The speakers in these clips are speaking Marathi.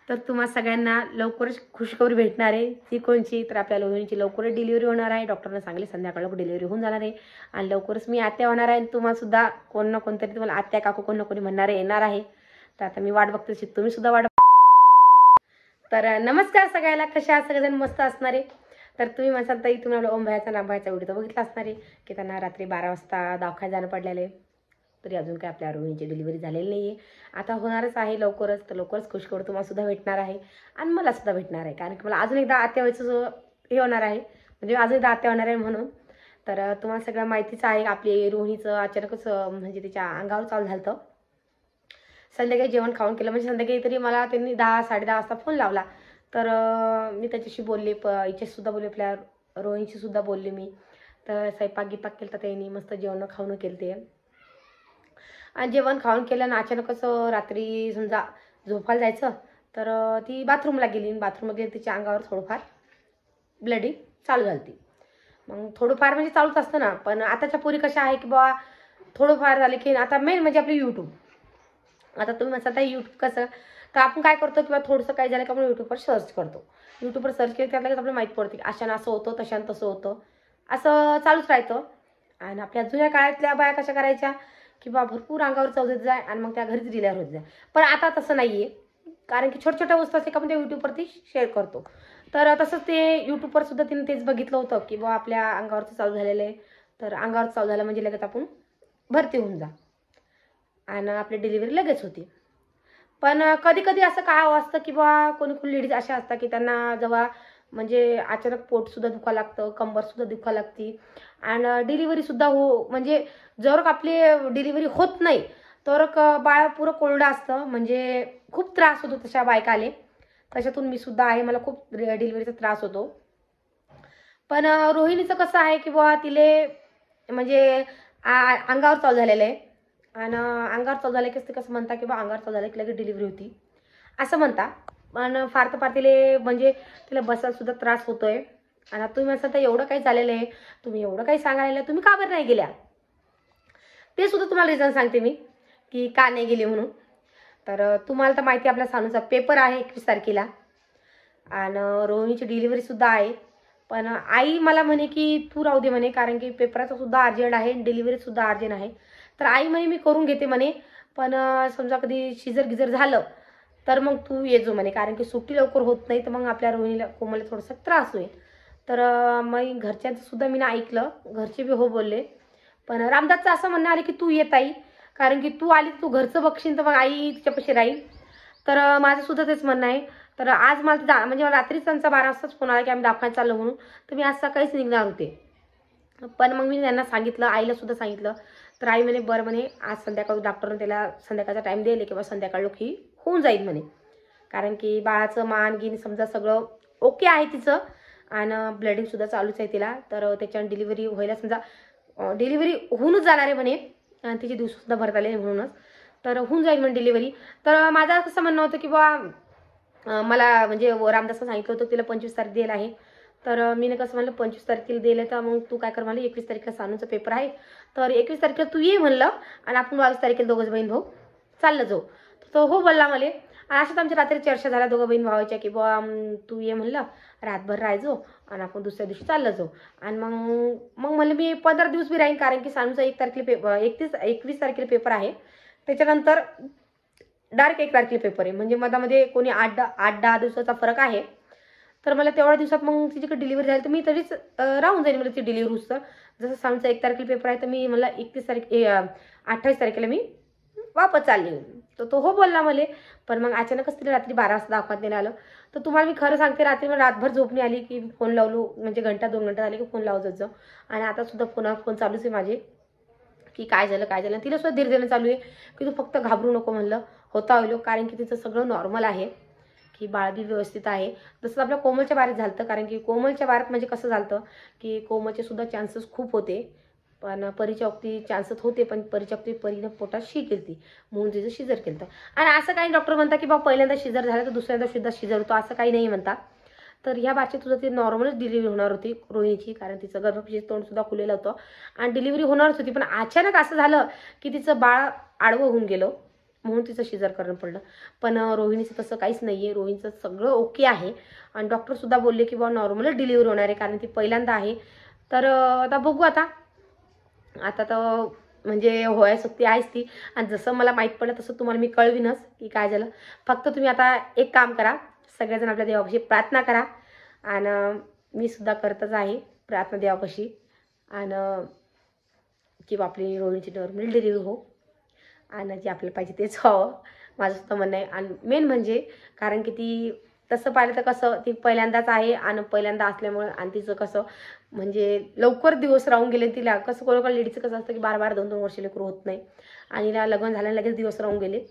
तर तुम्हा सगळ्यांना लवकरच खुशखबरी भेटणार आहे. ती कोणची? तर आपल्या लोहिणीची लवकरच डिलिव्हरी होणार आहे. डॉक्टरने सांगितले संध्याकाळ डिलिव्हरी होऊन जाणार आहे आणि लवकरच मी आत्या होणार आहे. तुम्हाला सुद्धा कोण ना कोणतरी तुम्हाला आत्या काकू कोण ना कोणी म्हणणारे येणार आहे. तर आता मी वाट बघते, तुम्ही सुद्धा वाट. तर नमस्कार सगळ्याला, कशा आहात सगळेजण? मस्त असणार आहे. तर तुम्ही म्हणसाल ताई तुम्हाला ओम भैयाचा नाभायाचा व्हिडिओ बघितला असणार आहे की त्यांना रात्री 12 वाजता दवाखान्यात जाणं पडलेलं आहे. तरी अजून काय आपल्या रोहिणीची डिलिव्हरी झालेली नाही आहे. आता होणारच आहे लवकरच. तर लवकरच खुशखबर तुम्हाला सुद्धा भेटणार आहे आणि मला सुद्धा भेटणार आहे, कारण की मला अजून एकदा आत्या व्हायचं हे होणार आहे, म्हणजे अजून एकदा आत्या होणार आहे म्हणून. तर तुम्हाला सगळं माहितीच आहे. आपली रोहिणीचं अचानकच म्हणजे तिच्या अंगावर चालू झालं होतं. संध्याकाळी जेवण खाऊन केलं, म्हणजे संध्याकाळी तरी मला त्यांनी 10 साडेदहा वाजता फोन लावला. तर मी त्याच्याशी बोलले, हिच्याशीसुद्धा बोलले, आपल्या रोहिणीशीसुद्धा बोलले मी. तर स्वयंपाक गिपाक केलं तर त्यांनी मस्त जेवण खाऊन केलं ते. आणि जेवण खाऊन केलं आणि अचानकच रात्री समजा झोपायला जायचं तर ती बाथरूमला गेली. बाथरूमला गेली, तिच्या अंगावर थोडंफार ब्लडिंग चालू झाली ती. मग थोडंफार म्हणजे चालूच असतं ना, पण आताच्या पोरी कशा आहे की बाबा थोडंफार झाले की आता मेन म्हणजे आपलं यूट्यूब. आता तुम्ही म्हणता आता यूट्यूब कसं, तर आपण काय करतो किंवा थोडंसं काय झालं की आपण यूट्यूबवर सर्च करतो. यूट्यूबवर सर्च केलं त्यातलं आपल्याला माहीत पडते की अशानं असं होतं, तशानं तसं होतं, असं चालूच राहतं. आणि आपल्या जुन्या काळातल्या बाया कशा करायच्या की बा भरपूर अंगावर चव जाय आणि मग त्या घरीच डिलिव्हर होत जाय. पण आता तसं नाही आहे, कारण की छोट्या छोट्या वस्तू असते का आपण त्या यूट्यूबवरती शेअर करतो. तर तसंच ते यूट्यूबवर सुद्धा तिने तेच बघितलं होतं की बा आपल्या अंगावरचं चालू झालेलं आहे. तर अंगावर चालू झालं म्हणजे लगेच आपण भरती होऊन जा आणि आपली डिलिव्हरी लगेच होती. पण कधी कधी असं काय असतं की बा कोणी कोणी लेडीज अशा असतात की त्यांना जेव्हा म्हणजे अचानक पोटसुद्धा दुखायला लागतं, कंबरसुद्धा दुखायला लागते आणि डिलिव्हरीसुद्धा म्हणजे जर आपली डिलिव्हरी होत नाही तर बाळ पुरं कोरडं असतं, म्हणजे खूप त्रास होतो तशा बायकाले. तशातून मी सुद्धा आहे, मला खूप डिलिव्हरीचा त्रास होतो. पण रोहिणीचं कसं आहे की बा तिले म्हणजे अंगावर चालू झालेलं आहे आणि अंगावर चालू झालं की ते कसं म्हणता की बा अंगावर चालू झालं की लगेच डिलिव्हरी होती असं म्हणता. पण फार तर फार तिले म्हणजे तिला बसायला सुद्धा त्रास होतोय. आणि तुम्ही म्हणता तर एवढं काही झालेलं आहे, तुम्ही एवढं काही सांगायला तुम्ही का बरं नाही गेल्या, ते सुद्धा तुम्हाला रिझन सांगते मी की का नाही गेली म्हणून. तर तुम्हाला तर माहिती आपल्या सानूचा पेपर आहे 21 तारखेला आणि रोहिणीची डिलिव्हरीसुद्धा आहे. पण आई मला म्हणे की तू राहू दे म्हणे, कारण की पेपराचं सुद्धा अर्जंट आहे, डिलिव्हरीसुद्धा अर्जंट आहे. तर आई म्हणे मी करून घेते म्हणे, पण समजा कधी शिजर गिजर झालं तर मग तू ये जो म्हणे, कारण की सुट्टी लवकर होत नाही तर मग आपल्या रोहिणीला कोमलला थोडासा त्रास होईल. तर मग घरच्यांचं सुद्धा मी ऐकलं, घरचे बी हो बोलले. पण रामदासचं असं म्हणणं आलं की तू येत आई, कारण की तू आली तू घरचं बघशील तर मग आई तिच्यापाशी राहील. तर माझं सुद्धा तेच म्हणणं आहे. तर आज मला म्हणजे रात्रीच त्यांचा 12 वाजताच फोन आला की आम्ही दवाखान्यात चाललो म्हणून. तर मी आज सकाळीच निघणार होते. पण मग मी त्यांना सांगितलं, आईला सुद्धा सांगितलं. तर आई म्हणे बरं म्हणे आज संध्याकाळी डॉक्टरने त्याला संध्याकाळचा टाईम दिले किंवा संध्याकाळ लोक ही होऊन जाईल म्हणे, कारण की बाळाचं मान गिन समजा सगळं ओके आहे तिचं आणि ब्लडिंगसुद्धा चालूच आहे तिला. तर त्याच्यानं डिलिव्हरी व्हायला समजा डिलिव्हरी होऊनच जाणार आहे म्हणे आणि तिचे दिवससुद्धा भरत आले म्हणूनच. तर होऊन जाईल म्हणे डिलिव्हरी. तर माझं कसं म्हणणं होतं की बा मला म्हणजे रामदासला सांगितलं होतं तिला 25 तारीख दिलं आहे. तर मी कसं म्हणलं 25 तारखेला दिलं तर मग तू काय कर म्हणलं 21 तारखेला सानूचा पेपर आहे, तर 21 तारखेला तू ये म्हणलं आणि आपण 22 तारखेला दोघंच बहीण भाऊ चाललं जाऊ. तो हो बोलला मला. आणि अशाच आमच्या रात्री चर्चा झाल्या दोघं बहीण भावाच्या की बा तू ये म्हणलं रातभर राहायचो आणि आपण दुसऱ्या दिवशी चाललं जाऊ. आणि मग मग म्हणलं मी 15 दिवस बी राहीन, कारण की सानूचा 1 तारखेला पेपर 21 तारखेला पेपर आहे. त्याच्यानंतर डायरेक्ट 1 तारखेला पेपर आहे, म्हणजे मधामध्ये कोणी 8-10 दिवसाचा फरक आहे. तर मला तेवढ्या दिवसात मग तिच्याकडे डिलिव्हरी झाली तर मी तरीच राहून जाईल मला ती डिलिव्हरी होतं. जसं सानूचा 1 तारखेला पेपर आहे तर मी मला 28 तारखेला मी वापस चालली. तर तो हो बोलला मला. पण मग अचानकच तिला रात्री 12 वाजता दवाखान्यात आलं. तर तुम्हाला मी खरं सांगते रात्री मला रातभर झोप नाही आली की फोन लावलो, म्हणजे घंटा 2 घंटा झाले की फोन लावत जाऊ. आणि आता सुद्धा फोन चालूच आहे माझे की काय झालं काय झालं. तिला सुद्धा धीर देणं चालू आहे की तू फक्त घाबरू नको म्हणलं, होता होईल, कारण की तिचं सगळं नॉर्मल आहे, की बाळ बी व्यवस्थित आहे. जसं आपल्या कोमलच्या बारीत झालं, कारण की कोमलच्या बारीत म्हणजे कसं झालं की कोमलचे सुद्धा चान्सेस खूप होते, पण परीच्या वक्ती चान्सेस होते, पण परीच्या वक्ती परीनं पोटात शी केली म्हणून तिचं शिजर केलं. आणि असं काही डॉक्टर म्हणतात की बा पहिल्यांदा शिजर झालं तर दुसऱ्यांदा सुद्धा शिजर होतो, असं काही नाही म्हणतात. तर ह्या बारची तुझं ती नॉर्मलच डिलिव्हरी होणार होती रोहिणीची, कारण तिचं गर्भपिशवीचं तोंडसुद्धा खुलेलं होतं आणि डिलिव्हरी होणारच होती. पण अचानक असं झालं की तिचं बाळ आडवं होऊन गेलं म्हणून तिचं शिजर करणं पडलं. पण रोहिणीचं तसं काहीच नाही आहे. रोहिणीचं सगळं ओके आहे आणि डॉक्टरसुद्धा बोलले की बाबा नॉर्मलच डिलिव्हरी होणार आहे, कारण ती पहिल्यांदा आहे. तर आता बघू आता तर म्हणजे होयासोबती आहेच ती. आणि जसं मला माहीत पडलं तसं तुम्हाला मी कळवीनच की काय झालं. फक्त तुम्ही आता एक काम करा, सगळेजण आपल्या देवापाशी प्रार्थना करा. आणि मी सुद्धा करतच आहे प्रार्थना देवापाशी. आणि किंवा आपली रोहिणीची नॉर्मल डिलिव्हरी हो आणि जे आपल्याला पाहिजे तेच व्हावं, माझं सुद्धा म्हणणं आहे. आणि मेन म्हणजे कारण की ती तसं पाहिलं तर कसं ती पहिल्यांदाच आहे आणि पहिल्यांदा असल्यामुळं आणि तिचं कसं म्हणजे लवकर दिवस राहून गेले. तिला कसं कोणा लेडीचं कसं असतं की 12-12, 2-2 वर्ष लेकरू होत नाही आणि तिला लग्न झाल्याने लगेच दिवस राहून गेले.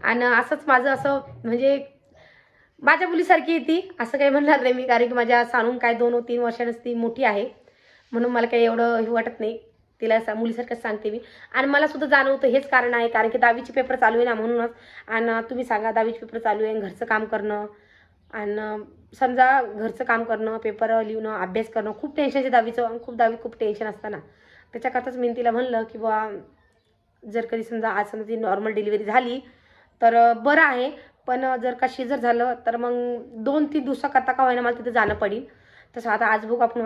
आणि असंच माझं असं म्हणजे माझ्या मुलीसारखी आहे ती, असं काही म्हणणार नाही मी, कारण की माझ्या सानून काय 2-3 वर्षांनीच ती मोठी आहे, म्हणून मला काही एवढं हे वाटत नाही. तिला मुलीसारखंच सांगते मी. आणि मला सुद्धा जाणवतं हेच कारण आहे, कारण की 10वीचे पेपर चालू आहे ना, म्हणूनच. आणि तुम्ही सांगा 10वीचे पेपर चालू आहे, घरचं काम करणं आणि समजा घरचं काम करणं, पेपर लिहिणं, अभ्यास करणं, खूप टेन्शनचे 10वीचं. खूप 10वीत खूप टेन्शन असतं ना. त्याच्याकरताच मी तिला म्हणलं की बुवा जर कधी समजा आज समजा ती नॉर्मल डिलिव्हरी झाली तर बरं आहे, पण जर का शिजर झालं तर मग 2-3 दिवसाकरता का होईना मला तिथे जाणं पडेल. तसं आता आज बघू आपण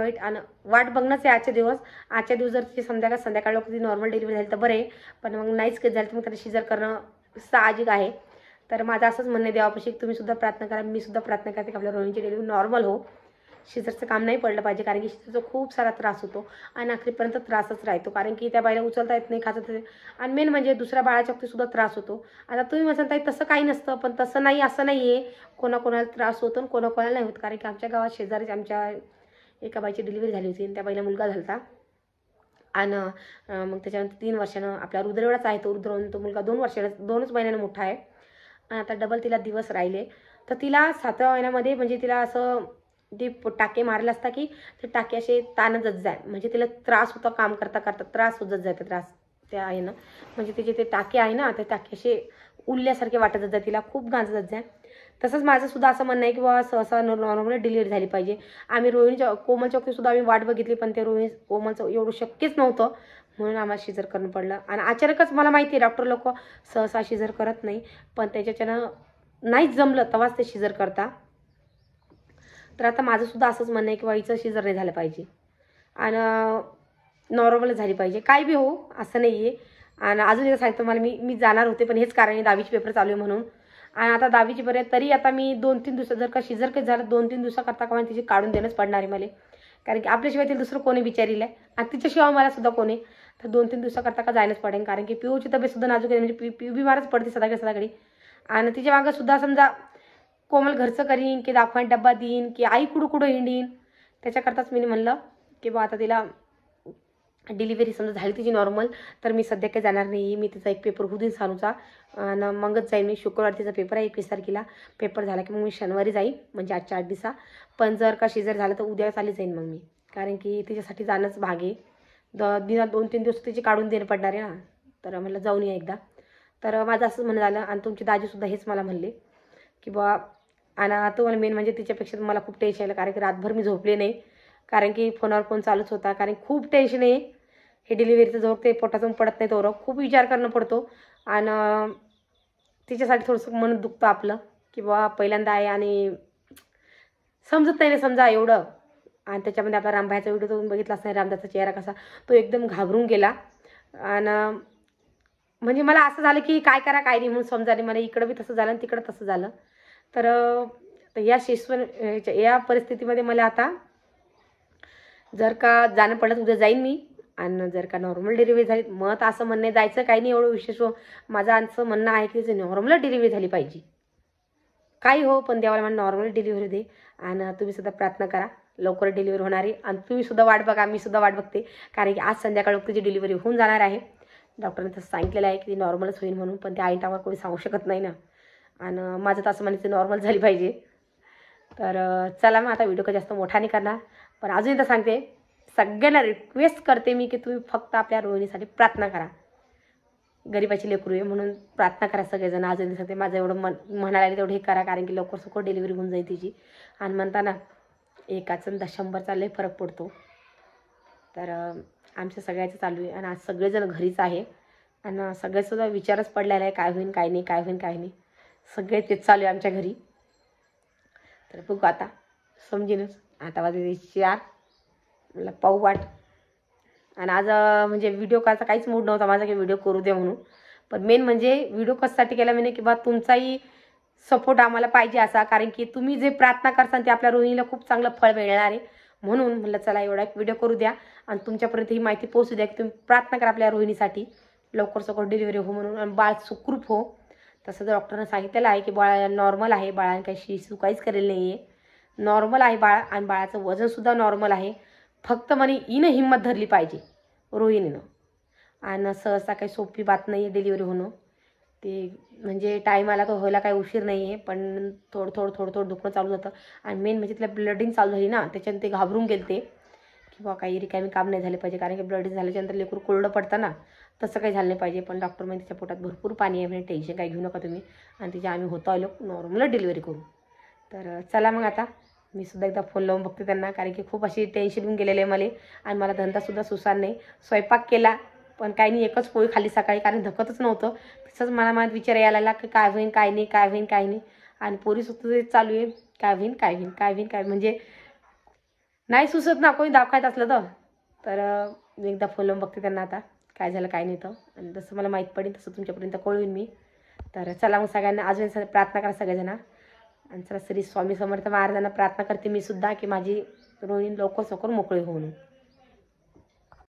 वाट बघणंच आहे आजचे दिवस. आजच्या दिवस जर ती संध्याकाळ लोक ती नॉर्मल डिलिव्हरी झाली तर बरं आहे, पण मग नाहीच काही झालं तर मग त्याला शिजर करणं साहजिक आहे. तर माझं असंच म्हणणं आहे देवापाशी, तुम्ही सुद्धा प्रार्थना करा, मी सुद्धा प्रार्थना करते की आपल्या रोहिणीची डिलिव्हरी नॉर्मल हो. शिजरचं काम नाही पडलं पाहिजे, कारण की शिजरचा खूप सारा त्रास होतो आणि अखेरपर्यंत त्रासच राहतो, कारण की त्या बाईला उचलता येत नाही, खाता येत नाही. आणि मेन म्हणजे दुसऱ्या बाळाच्या बाबतीतसुद्धा त्रास होतो. आता तुम्ही म्हणता ताई तसं काही नसतं, पण तसं नाही, असं नाही आहे. कोणाकोणाला त्रास होतो आणि कोणाकोणाला नाही होत, कारण की आमच्या गावात शेजारीच आमच्या एका बाईची डिलिव्हरी झाली होती आणि त्या बाईला मुलगा झाला होता. आणि मग त्याच्यानंतर 3 वर्षानं आपला रुद्र एवढाच आहे, तो रुद्र, तो मुलगा 2 महिन्यानं मोठा आहे आणि आता डबल तिला दिवस राहिले. तर तिला 7व्या महिन्यामध्ये म्हणजे तिला असं ते टाके मारले असता की ते टाके असे ताणतच जाय, म्हणजे तिला त्रास होता, काम करता करता त्रास होतच जायचा, त्रास त्या आहे ना, म्हणजे तिचे ते टाके आहे ना, ते टाके असे उरल्यासारखे वाटतच जाय, तिला खूप गांजत जाय. तसंच माझं सुद्धा असं म्हणणं आहे की बाबा सहसा नॉर्मल डिलिव्हरी झाली पाहिजे. आम्ही रोहिणीच्या कोमलच्या बाबतीत आम्ही वाट बघितली, पण ते कोमलचं एवढं शक्यच नव्हतं, म्हणून आम्हाला शिजर करणं पडलं. आणि अचानकच मला माहिती आहे डॉक्टर लोक सहसा शिजर करत नाही, पण त्याच्यानं नाहीच जमलं तेव्हाच ते शिजर करता. तर आता माझं सुद्धा असंच म्हणणं आहे की बाईचं शिजर नाही झालं पाहिजे आणि नॉर्मल झाली पाहिजे, काय बी हो असं नाही आहे. आणि अजून एकदा सांगतो, मला मी जाणार होते, पण हेच कारण आहे 10वीचे पेपर चालू आहे म्हणून. आणि आता 10वीची पर्यंत तरी आता मी 2-3 दिवसात जर का शिजर काही झालं 2-3 दिवसाकरता का तिची काढून देणंच पडणार आहे मला, कारण की आपल्याशिवाय ते दुसरं कोणी विचारिलं आहे आणि तिच्याशिवाय मला सुद्धा कोणी. तर 2-3 दिवसाकरता का जायलाच पडेल, कारण की पिऊची तब्येतसुद्धा नाजूक आहे, म्हणजे पिऊ बिमारच पडते सदाकडे. आणि तिच्या मागं सुद्धा समजा कोमल घरचं करीन की दाखवायला डब्बा देईन की आई कुठं हिंडीन, त्याच्याकरताच मी म्हणलं की बा आता तिला डिलिव्हरी समजा झाली तिची नॉर्मल, तर मी सध्या काही जाणार नाही. मी तिचा एक पेपर होऊ देईन सानूचा आणि मगच जाईन मी. शुक्रवार तिचा पेपर आहे 21 तारखेला. पेपर झाला की मग मी शनिवारी जाईन, म्हणजे आजच्या 8 दिवसा. पण जर का शिजर झालं तर उद्या चाली जाईन मग मी, कारण की तिच्यासाठी जाणंच भाग आहे. दिनात 2-3 दिवस तिची काढून देणं पडणार आहे ना, तर मला जाऊन या एकदा. तर माझं असंच म्हणणं झालं. आणि तुमची दाजीसुद्धा हेच मला म्हणले की बा, आणि तुम्हाला मेन म्हणजे तिच्यापेक्षा मला खूप टेन्शन आलं, कारण की रातभर मी झोपले नाही, कारण की फोनवर फोन चालूच होता, कारण खूप टेन्शन आहे हे डिलिव्हरीचं. जोर ते पोटातून पडत नाही तोवर खूप विचार करणं पडतो. आणि तिच्यासाठी थोडंसं मन दुखतं आपलं की बा पहिल्यांदा आहे आणि समजत नाही ना समजा एवढं. आणि त्याच्यामध्ये आपला रामभाईचा व्हिडिओ तुम्ही बघितलाच नाही, रामदासचा चेहरा कसा, तो एकदम घाबरून गेला. आणि म्हणजे मला असं झालं की काय करा काय नाही म्हणून समजा नाही, मला इकडं बी तसं झालं आणि तिकडं तसं झालं. तर या परिस्थितीमध्ये मला आता जर का जाणं पडलं उद्या जाईन मी. आणि जर का नॉर्मल डिलिव्हरी झाली, मग तर असं म्हणणं जायचं काही नाही एवढं विशेष हो. माझं असं म्हणणं आहे की नॉर्मल डिलिव्हरी झाली पाहिजे, काही हो, पण देवाला मला नॉर्मल डिलिव्हरी दे. आणि तुम्ही सुद्धा प्रार्थना करा लवकर डिलिव्हरी होणार आहे. आणि तुम्ही सुद्धा वाट बघा, मी सुद्धा वाट बघते, कारण की आज संध्याकाळ तिची डिलिव्हरी होऊन जाणार आहे. डॉक्टरने तसं सांगितलेलं आहे की ती नॉर्मलच होईल म्हणून, पण ते आईटावर कोणी सांगू शकत नाही ना. आणि माझं तर असं म्हणायचं नॉर्मल झाली पाहिजे. तर चला मग आता व्हिडिओ काही जास्त मोठा नाही करणार, पण अजून एकदा सांगते, सगळ्यांना रिक्वेस्ट करते मी की तुम्ही फक्त आपल्या रोहिणीसाठी प्रार्थना करा. गरीबाची लेकरू आहे म्हणून प्रार्थना करा सगळेजण. अजून सांगते, माझं एवढं म्हणायला तेवढं हे करा, कारण की लवकर सुकर डिलिव्हरी होऊन जाईल तिची. आणि म्हणताना एकाच 100चा लय फरक पडतो. तर आमच्या सगळ्याचं चालू आहे आणि आज सगळेजण घरीच आहे. आणि सगळेसुद्धा विचारच पडलेला आहे, काय होईन काय नाही, काय होईन काय नाही. सगळे तेच चालू आहे आमच्या घरी. तर बघू आता, समजेनच. आता वाजले 4, मला पाहू वाट. आणि आज म्हणजे व्हिडिओ करायचा काहीच मूड नव्हता माझा की व्हिडिओ करू दे म्हणून. पण मेन म्हणजे व्हिडिओ कशासाठी केला मी, की बा तुमचाही सपोर्ट आम्हाला पाहिजे असा, कारण की तुम्ही जे प्रार्थना करसान ते आपल्या रोहिणीला खूप चांगलं फळ मिळणार आहे. म्हणून म्हटलं चला एवढा एक व्हिडिओ करू द्या आणि तुमच्यापर्यंत ही माहिती पोहोचू द्या की तुम्ही प्रार्थना करा आपल्या रोहिणीसाठी लवकर डिलिव्हरी हो म्हणून आणि बाळ सुखरूप हो. तसं तर डॉक्टरने सांगितलेलं आहे की बाळ नॉर्मल आहे, बाळाने काही शिशू काहीच करेल नाही आहे, नॉर्मल आहे बाळ आणि बाळाचं वजनसुद्धा नॉर्मल आहे. फक्त म्हणे हिनं हिंमत धरली पाहिजे रोहिणीनं. आणि सहसा काही सोपी बात नाही आहे डिलिव्हरी होणं. ते म्हणजे टाईमाला तो व्हायला काही उशीर नाही आहे, पण थोडं दुखणं चालू जातं. आणि मेन म्हणजे तिला ब्लडिंग चालू झाली ना, त्याच्यानं ते घाबरून गेले ते की बा काही रिकामी काम नाही झाले पाहिजे, कारण की ब्लडिंग झाल्याच्यानंतर लेकरू कोरडं पडतं ना, तसं काही झालं नाही पाहिजे. पण डॉक्टर म्हणजे तिच्या पोटात भरपूर पाणी आहे, म्हणजे टेन्शन काही घेऊ नका तुम्ही. आणि तिच्या आम्ही होतो आलो नॉर्मल डिलिव्हरी करू. तर चला मग आता मी सुद्धा एकदा फोन लावून बघते त्यांना, कारण की खूप अशी टेन्शन येऊन गेलेले आहे मला. आणि मला धंदासुद्धा सुसार नाही. स्वयंपाक केला पण काही नाही, एकच पोळी खाल्ली सकाळी, कारण धकतच नव्हतं. तसंच मनात विचार यायला लागला की काय होईन काय नाही, काय होईन काय नाही. आणि पोरीसुद्धा ते चालू आहे, काय होईन काय होईन काय होईन काय, म्हणजे नाही सुचत ना कोणी दाखवायचं असलं तर. मी एकदा फोन लावून बघते त्यांना आता काय झालं काय नाही तर. आणि जसं मला माहीत पडेल तसं तुमच्यापर्यंत कळवीन मी. तर चला मग सगळ्यांना अजून प्रार्थना करा सगळेजण. आणि चला श्री स्वामी समर्थ महाराजांना प्रार्थना करते मी सुद्धा की माझी रोहिणी लवकर मोकळी होऊन.